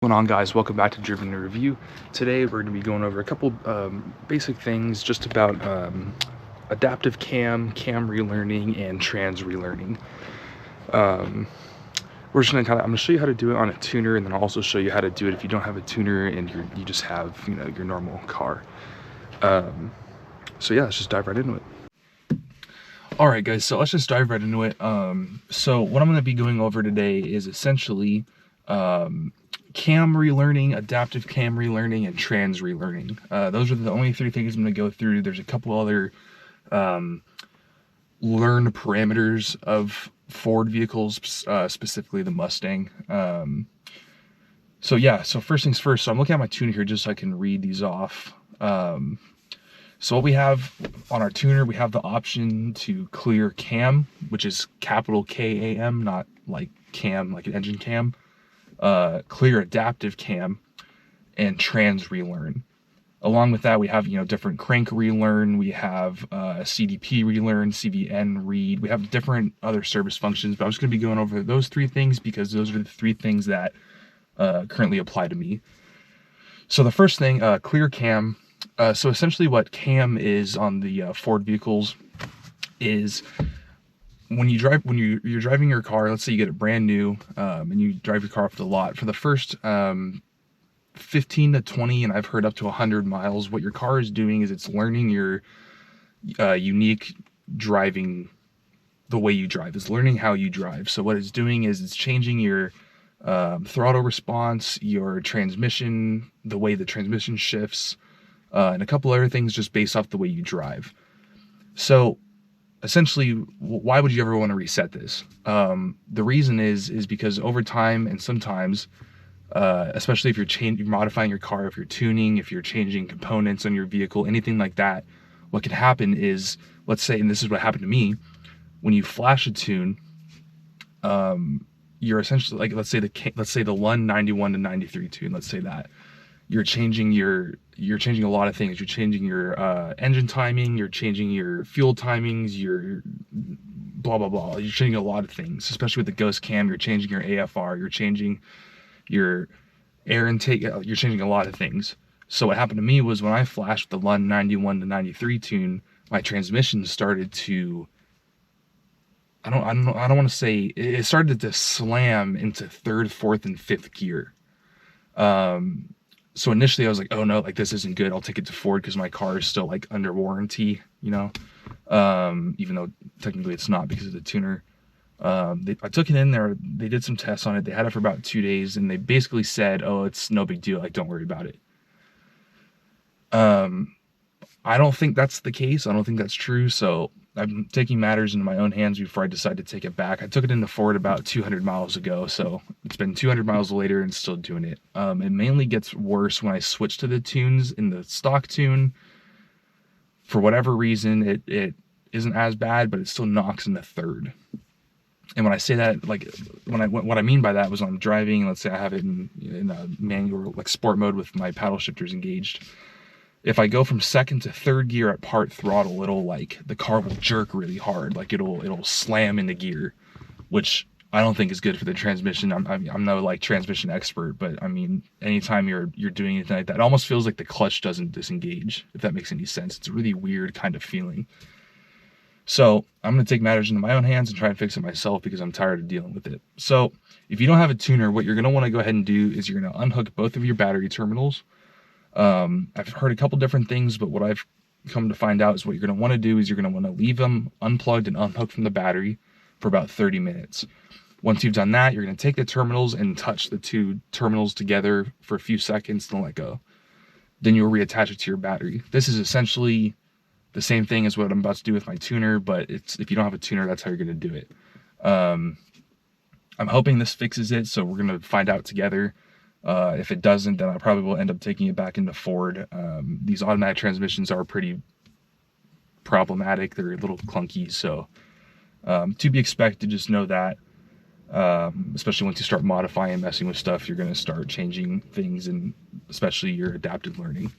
What's going on, guys? Welcome back to Driven to Review. Today we're going to be going over a couple basic things just about adaptive KAM relearning, and trans relearning. We're just going to I'm going to show you how to do it on a tuner, and then I'll also show you how to do it if you don't have a tuner and you just have your normal car. So yeah, let's just dive right into it. Alright guys, so let's just dive right into it. So what I'm going to be going over today is essentially KAM relearning, adaptive KAM relearning, and trans relearning. Those are the only three things I'm going to go through. There's a couple other learned parameters of Ford vehicles, specifically the Mustang. So yeah, so first things first, so I'm looking at my tuner here just so I can read these off. So what we have on our tuner, we have the option to clear KAM, which is capital K-A-M, not like CAM, like an engine cam. Clear adaptive KAM, and trans relearn. Along with that, we have different crank relearn, we have CDP relearn, CVN read, we have different other service functions, but I'm just going to be going over those three things because those are the three things that currently apply to me. So the first thing, clear KAM. So essentially what KAM is on the Ford vehicles is when you drive, you're driving your car, let's say you get it brand new, and you drive your car off the lot for the first 15 to 20, and I've heard up to 100 miles, what your car is doing is it's learning your unique driving, the way you drive. It's learning how you drive. So what it's doing is it's changing your throttle response, your transmission, the way the transmission shifts, and a couple other things just based off the way you drive. So essentially, why would you ever want to reset this? The reason is because over time, and sometimes, especially if you're modifying your car, if you're tuning, if you're changing components on your vehicle, anything like that, what can happen is, let's say, and this is what happened to me, when you flash a tune, you're essentially, like, let's say the Lund 91 to 93 tune, let's say that. You're changing a lot of things. You're changing your engine timing, you're changing your fuel timings, your blah blah blah. You're changing a lot of things, especially with the Gosch cam. You're changing your AFR, you're changing your air intake, you're changing a lot of things. So what happened to me was when I flashed the Lund 91 to 93 tune, my transmission started to, I don't want to say, it started to slam into third, fourth, and fifth gear. So initially I was like, oh no, like this isn't good. I'll take it to Ford because my car is still like under warranty, even though technically it's not because of the tuner. I took it in there, they did some tests on it. They had it for about 2 days and they basically said, oh, it's no big deal. Like, don't worry about it. I don't think that's the case. I don't think that's true. So I'm taking matters into my own hands before I decide to take it back. I took it into Ford about 200 miles ago, so it's been 200 miles later and still doing it. It mainly gets worse when I switch to the tunes in the stock tune. For whatever reason, it isn't as bad, but it still knocks in the third. And when I say that, like, what I mean by that was when I'm driving, let's say I have it in a manual, like sport mode with my paddle shifters engaged. If I go from second to third gear at part throttle, the car will jerk really hard. Like it'll slam into gear, which I don't think is good for the transmission. I'm no like transmission expert, but I mean, anytime you're doing anything like that, it almost feels like the clutch doesn't disengage, if that makes any sense. It's a really weird kind of feeling. So I'm going to take matters into my own hands and try and fix it myself because I'm tired of dealing with it. So if you don't have a tuner, what you're going to want to go ahead and do is you're going to unhook both of your battery terminals. I've heard a couple different things, but what I've come to find out is what you're going to want to do is you're going to want to leave them unplugged and unhooked from the battery for about 30 minutes. Once you've done that, you're going to take the terminals and touch the two terminals together for a few seconds, then let go. Then you'll reattach it to your battery. This is essentially the same thing as what I'm about to do with my tuner, but if you don't have a tuner, that's how you're going to do it. I'm hoping this fixes it, so we're going to find out together. If it doesn't, then I probably will end up taking it back into Ford. These automatic transmissions are pretty problematic. They're a little clunky, so to be expected, just know that. Especially once you start modifying and messing with stuff, you're going to start changing things, and especially your adaptive learning.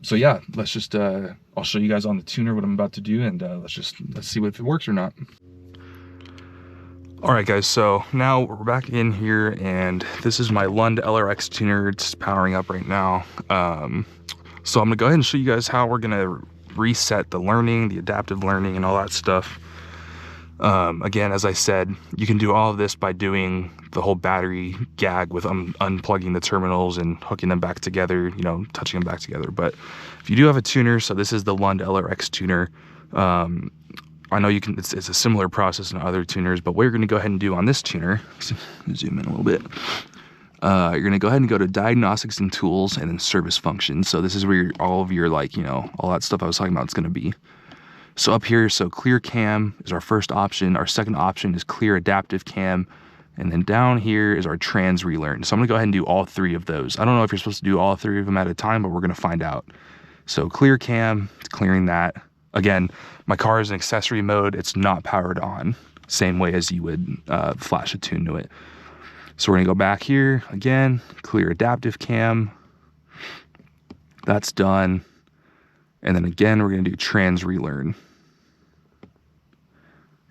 So yeah, let's just, I'll show you guys on the tuner what I'm about to do, and let's see if it works or not. All right, guys, so now we're back in here, and this is my Lund LRX tuner. It's powering up right now. So I'm gonna go ahead and show you guys how we're gonna reset the learning, the adaptive learning, and all that stuff. Again, as I said, you can do all of this by doing the whole battery gag with unplugging the terminals and hooking them back together, you know, touching them back together. But if you do have a tuner, so this is the Lund LRX tuner. I know you can, it's a similar process in other tuners, but what you're going to go ahead and do on this tuner, zoom in a little bit, you're going to go ahead and go to diagnostics and tools and then service functions. So this is where all of your, like, you know, all that stuff I was talking about is going to be. So up here, so clear cam is our first option. Our second option is clear adaptive cam. And then down here is our trans relearn. So I'm gonna go ahead and do all three of those. I don't know if you're supposed to do all three of them at a time, but we're gonna find out. So clear cam, it's clearing that. Again, my car is in accessory mode. It's not powered on. Same way as you would flash a tune to it. So we're gonna go back here again, clear adaptive cam. That's done. And then again, we're gonna do trans relearn.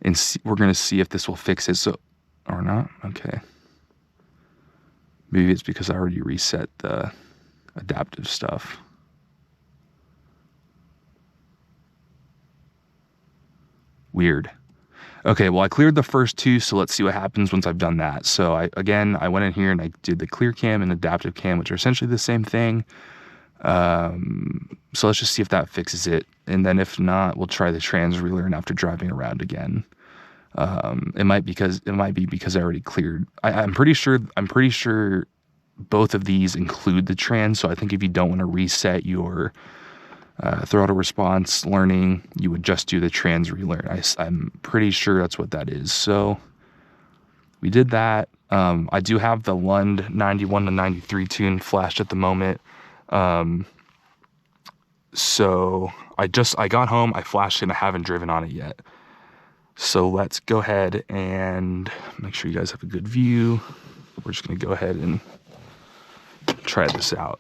And we're gonna see if this will fix it, so, or not, okay. Maybe it's because I already reset the adaptive stuff. Weird. Okay, well, I cleared the first two, so let's see what happens once I've done that. So I went in here and I did the clear cam and adaptive cam, which are essentially the same thing. So let's just see if that fixes it. And then if not, we'll try the trans relearn after driving around again. It might be because I already cleared. I'm pretty sure both of these include the trans. So I think if you don't want to reset your throttle response learning, you would just do the trans relearn. I'm pretty sure that's what that is. So we did that. I do have the Lund 91 to 93 tune flashed at the moment. So I got home, I flashed it, and I haven't driven on it yet. So let's go ahead and make sure you guys have a good view. We're just gonna go ahead and try this out.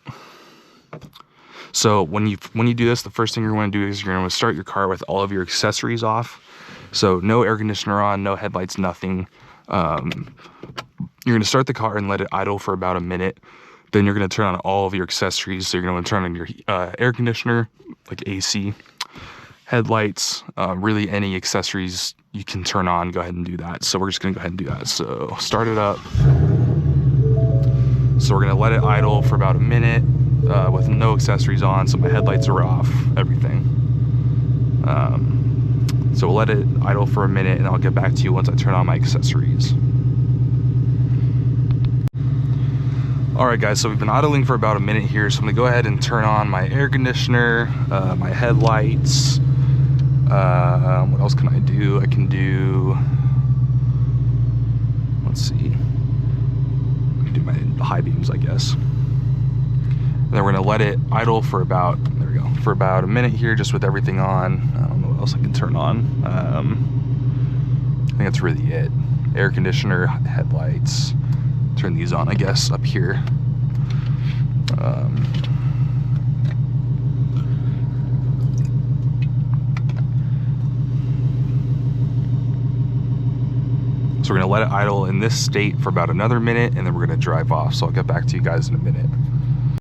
So when you do this, the first thing you're going to do is you're going to start your car with all of your accessories off. So no air conditioner on, no headlights, nothing. You're going to start the car and let it idle for about a minute. Then you're going to turn on all of your accessories. So you're going to turn on your air conditioner, like AC, headlights, really any accessories you can turn on, go ahead and do that. So we're just going to go ahead and do that. So start it up. So we're going to let it idle for about a minute. With no accessories on, so my headlights are off, everything. So we'll let it idle for a minute and I'll get back to you once I turn on my accessories. Alright guys, so we've been idling for about a minute here, so I'm going to go ahead and turn on my air conditioner, my headlights. What else can I do? I can do, let's see, I can do my high beams, I guess. And then we're gonna let it idle for about, there we go, for about a minute here, just with everything on. I don't know what else I can turn on. I think that's really it. Air conditioner, headlights. Turn these on, I guess, up here. So we're gonna let it idle in this state for about another minute, and then we're gonna drive off. So I'll get back to you guys in a minute.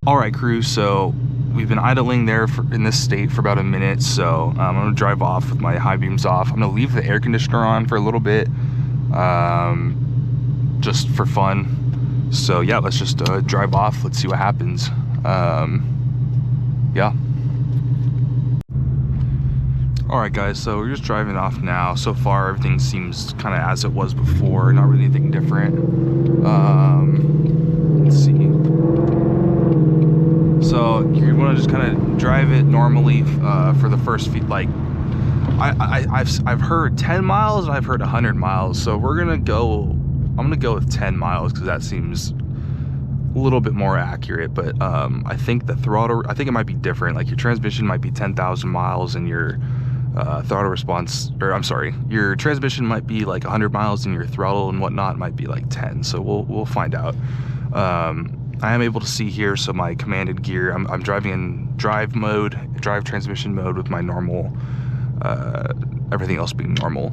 All right, crew, so we've been idling there in this state for about a minute, so I'm gonna drive off with my high beams off. I'm gonna leave the air conditioner on for a little bit, just for fun. So yeah, let's just drive off, let's see what happens. Yeah. All right, guys, so we're just driving off now. So far, everything seems kind of as it was before, not really anything different. Let's see. So you want to just kind of drive it normally for the first few, like I've heard 10 miles and I've heard 100 miles. So I'm gonna go with 10 miles because that seems a little bit more accurate. But I think the throttle, I think it might be different. Like your transmission might be 10,000 miles and your throttle response, or I'm sorry, your transmission might be like 100 miles and your throttle and whatnot might be like 10. So we'll find out. I am able to see here, so my commanded gear, I'm driving in drive transmission mode with my normal, everything else being normal.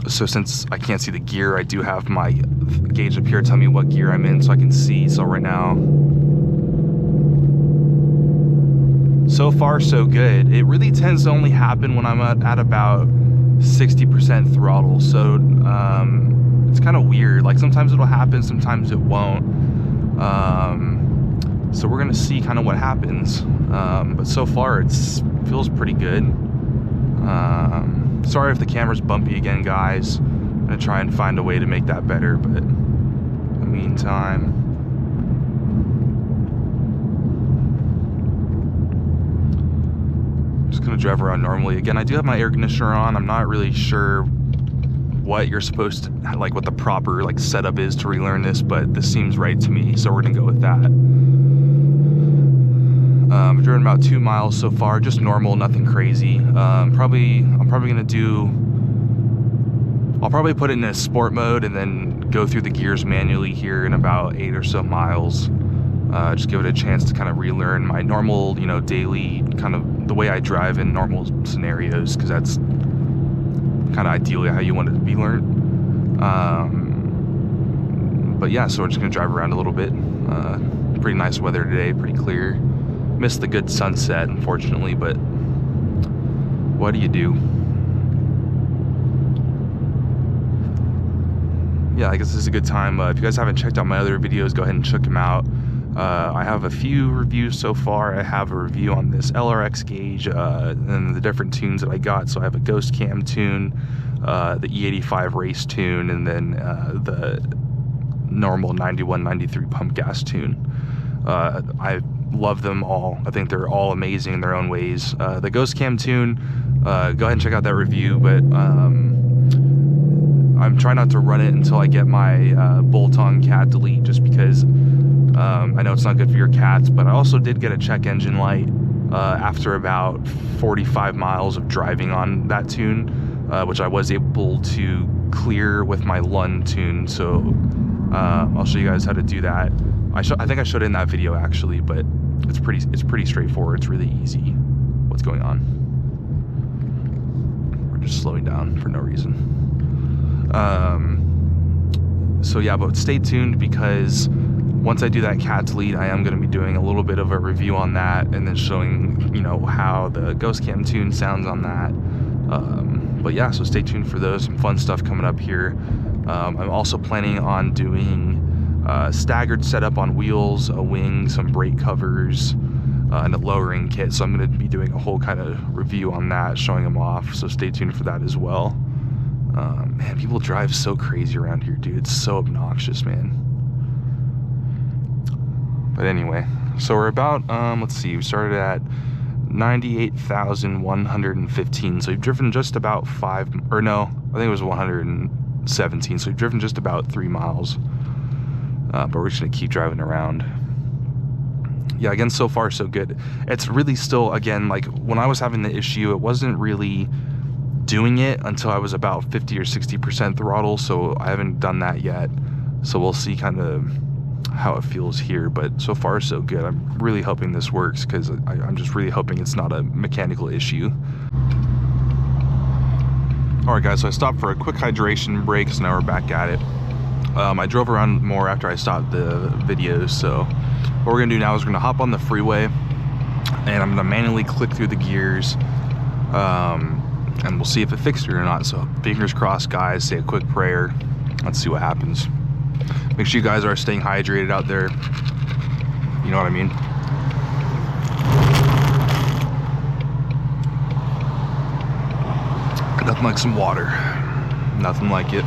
So since I can't see the gear, I do have my gauge up here telling me what gear I'm in so I can see. So right now, so far so good. It really tends to only happen when I'm at about 60% throttle. So it's kind of weird. Like sometimes it'll happen, sometimes it won't. So we're gonna see kind of what happens. But so far it feels pretty good. Sorry if the camera's bumpy again, guys. I'm gonna try and find a way to make that better, but in the meantime, just gonna drive around normally. Again, I do have my air conditioner on. I'm not really sure what you're supposed to, like what the proper like setup is to relearn this, but this seems right to me, so we're gonna go with that. I've driven about 2 miles so far, just normal, nothing crazy. I'm probably gonna do, I'll probably put it in a sport mode and then go through the gears manually here in about 8 or so miles. Just give it a chance to kind of relearn my normal, you know, daily kind of the way I drive in normal scenarios, because that's kind of ideally how you want it to be learned. But yeah, so we're just gonna drive around a little bit. Pretty nice weather today, pretty clear. Missed the good sunset, unfortunately, but what do you do? Yeah, I guess this is a good time. If you guys haven't checked out my other videos, go ahead and check them out. I have a few reviews so far. I have a review on this LRX gauge and the different tunes that I got. So I have a Ghost Cam tune, the E85 race tune, and then the normal 91, 93 pump gas tune. I love them all. I think they're all amazing in their own ways. The Ghost Cam tune, go ahead and check out that review, but I'm trying not to run it until I get my bolt-on cat delete, just because I know it's not good for your cats, but I also did get a check engine light after about 45 miles of driving on that tune, which I was able to clear with my Lund tune. So I'll show you guys how to do that. I think I showed it in that video actually, but it's pretty straightforward. It's really easy. What's going on? We're just slowing down for no reason. So yeah, but stay tuned, because once I do that cat delete, I am going to be doing a little bit of a review on that, and then showing, you know, how the Ghost Cam tune sounds on that. But yeah, so stay tuned for those, some fun stuff coming up here. I'm also planning on doing staggered setup on wheels, a wing, some brake covers, and a lowering kit. So I'm going to be doing a whole kind of review on that, showing them off. So stay tuned for that as well. Man, people drive so crazy around here, dude. It's so obnoxious, man. But anyway, so we're about, let's see, we started at 98,115. So we've driven just about 117. So we've driven just about 3 miles. But we're just gonna keep driving around. Yeah, again, so far so good. It's really still, again, like when I was having the issue, it wasn't really doing it until I was about 50 or 60% throttle, so I haven't done that yet. So we'll see kind of how it feels here, but so far so good. I'm really hoping this works, because I'm just really hoping it's not a mechanical issue. Alright guys, so I stopped for a quick hydration break, so now we're back at it. I drove around more after I stopped the video, so what we're gonna do now is we're gonna hop on the freeway, and I'm gonna manually click through the gears, and we'll see if it fixed it or not. So fingers crossed, guys. Say a quick prayer. Let's see what happens. Make sure you guys are staying hydrated out there. You know what I mean? Nothing like some water. Nothing like it.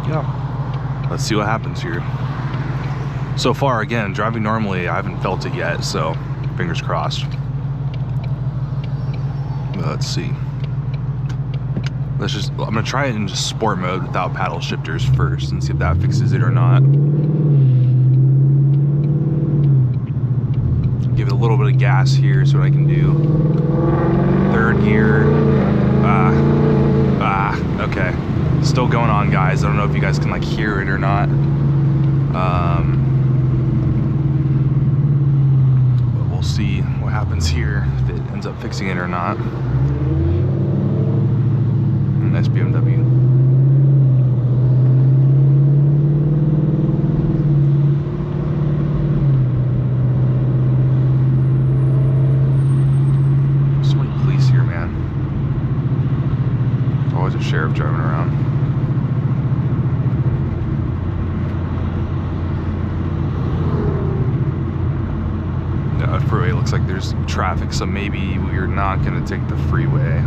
Yeah. Let's see what happens here. So far, again, driving normally, I haven't felt it yet, so fingers crossed. Let's see. I'm gonna try it in just sport mode without paddle shifters first and see if that fixes it or not. Give it a little bit of gas here, so what I can do. Third gear. Okay. Still going on, guys. I don't know if you guys can like hear it or not. But we'll see what happens here, if it ends up fixing it or not. sheriff driving around. Yeah, the freeway looks like there's traffic, so maybe we're not gonna take the freeway.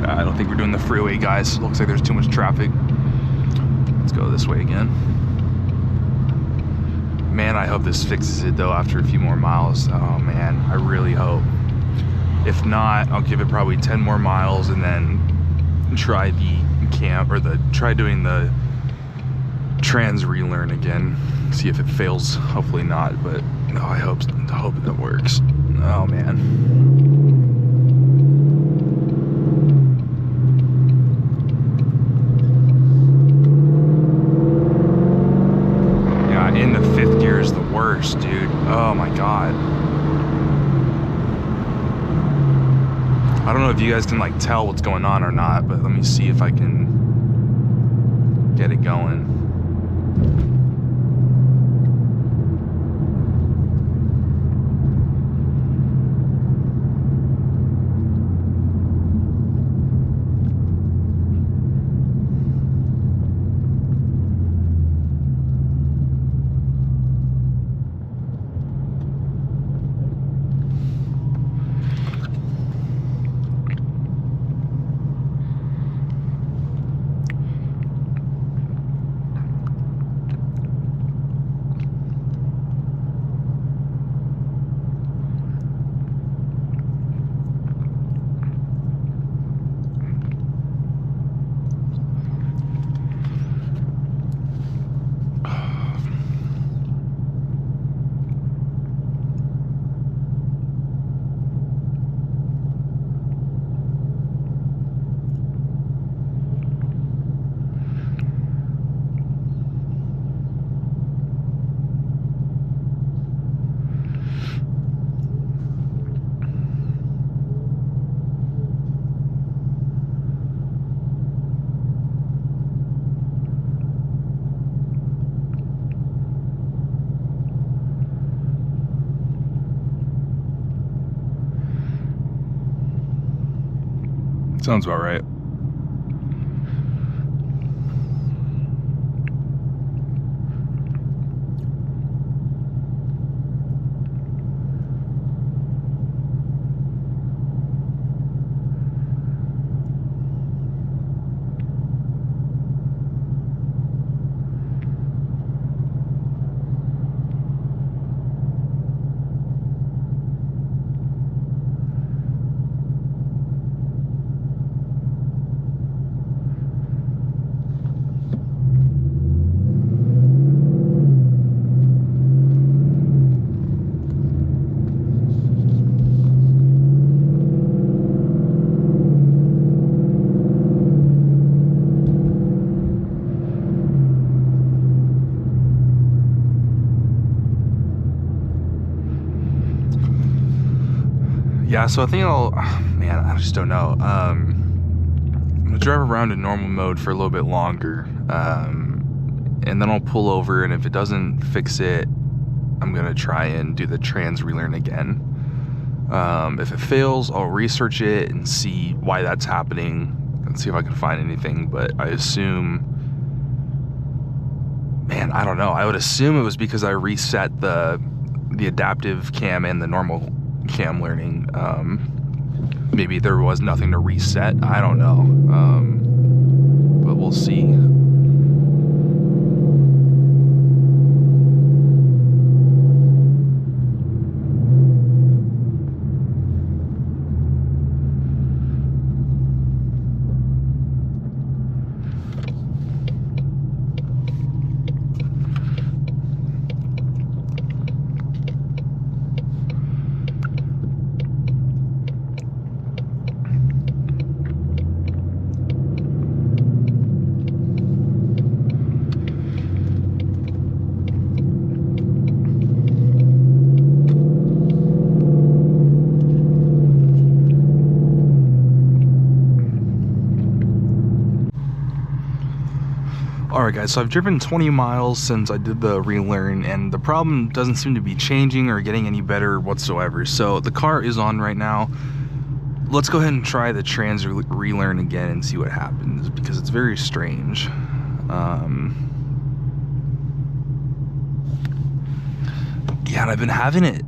I don't think we're doing the freeway, guys. Looks like there's too much traffic. Let's go this way again. Man, I hope this fixes it though after a few more miles. Oh man, I really hope. If not, I'll give it probably 10 more miles and then try the try doing the trans-relearn again. See if it fails. Hopefully not, but no, I hope that works. Oh man. In the fifth gear is the worst, dude. Oh my god. I don't know if you guys can like tell what's going on or not, but let me see if I can get it going. Sounds about right. Yeah, so I think man, I just don't know. I'm gonna drive around in normal mode for a little bit longer, and then I'll pull over, and if it doesn't fix it, I'm gonna try and do the trans-relearn again. If it fails, I'll research it and see why that's happening and see if I can find anything, but I assume, man, I don't know. I would assume it was because I reset the adaptive cam and the normal cam learning. Maybe there was nothing to reset. I don't know. But we'll see. Alright guys, so I've driven 20 miles since I did the relearn, and the problem doesn't seem to be changing or getting any better whatsoever. So the car is on right now. Let's go ahead and try the trans relearn again and see what happens, because it's very strange. Yeah, and I've been having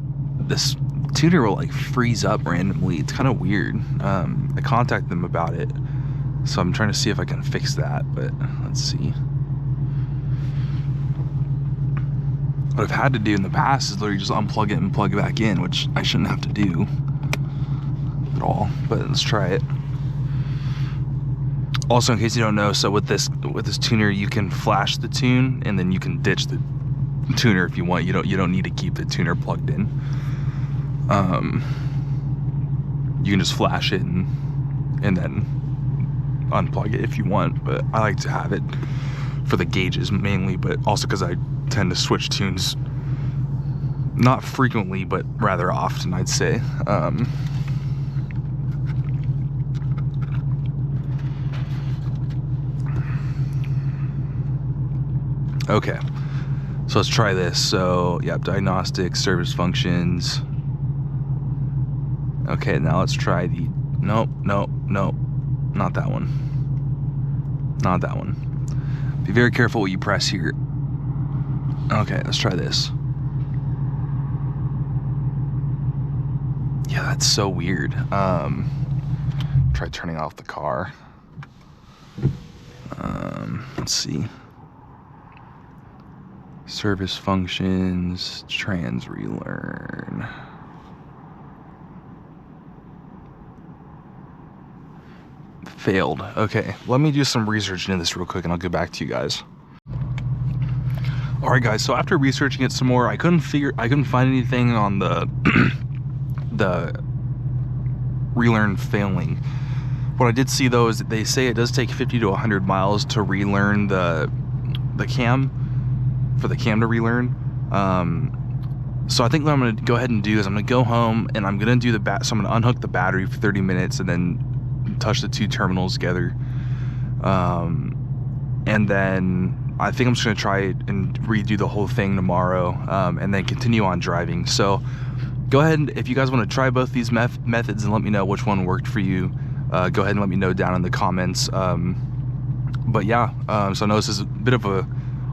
this tuner will like freeze up randomly. It's kind of weird. I contacted them about it, so I'm trying to see if I can fix that, but let's see. What I've had to do in the past is literally just unplug it and plug it back in, which I shouldn't have to do at all, but let's try it. Also, in case you don't know, so with this tuner, you can flash the tune and then you can ditch the tuner if you want. You don't need to keep the tuner plugged in. You can just flash it and then unplug it if you want, but I like to have it for the gauges mainly, but also because I tend to switch tunes not frequently but rather often, I'd say. Okay, so let's try this. So yeah, diagnostics, service functions. Okay, now let's try the nope, not that one, not that one. Be very careful what you press here. Okay, let's try this. Yeah, that's so weird. Try turning off the car. Let's see. Service functions, trans relearn. Failed. Okay, let me do some research into this real quick and I'll get back to you guys. Alright guys, so after researching it some more, I couldn't find anything on the the relearn failing. What I did see though is that they say it does take 50 to 100 miles to relearn the cam, for the cam to relearn. So I think what I'm gonna go ahead and do is I'm gonna go home and I'm gonna do so I'm gonna unhook the battery for 30 minutes and then touch the two terminals together. And then I think I'm just gonna try and redo the whole thing tomorrow, and then continue on driving. So go ahead, and if you guys want to try both these methods and let me know which one worked for you, go ahead and let me know down in the comments. But yeah, so I know this is a bit of a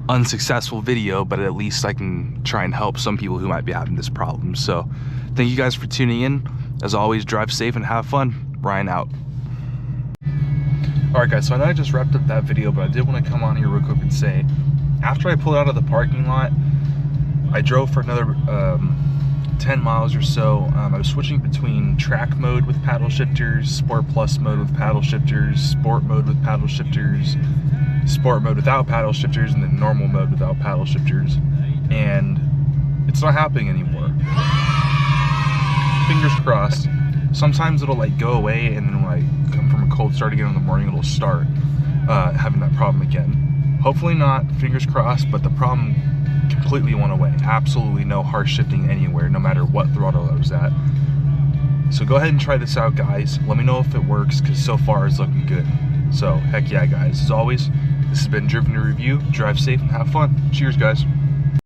unsuccessful video, but at least I can try and help some people who might be having this problem. So thank you guys for tuning in. As always, drive safe and have fun. Ryan out. Alright guys, so I know I just wrapped up that video, but I did want to come on here real quick and say, after I pulled out of the parking lot, I drove for another 10 miles or so. I was switching between track mode with paddle shifters, sport plus mode with paddle shifters, sport mode with paddle shifters, sport mode without paddle shifters, and then normal mode without paddle shifters, and it's not happening anymore. Fingers crossed. Sometimes it'll like go away, and then when I come from a cold start again in the morning, it'll start having that problem again. Hopefully not, fingers crossed, but the problem completely went away. Absolutely no harsh shifting anywhere, no matter what throttle I was at. So go ahead and try this out, guys. Let me know if it works, because so far it's looking good. So heck yeah, guys. As always, this has been Driven to Review. Drive safe and have fun. Cheers, guys.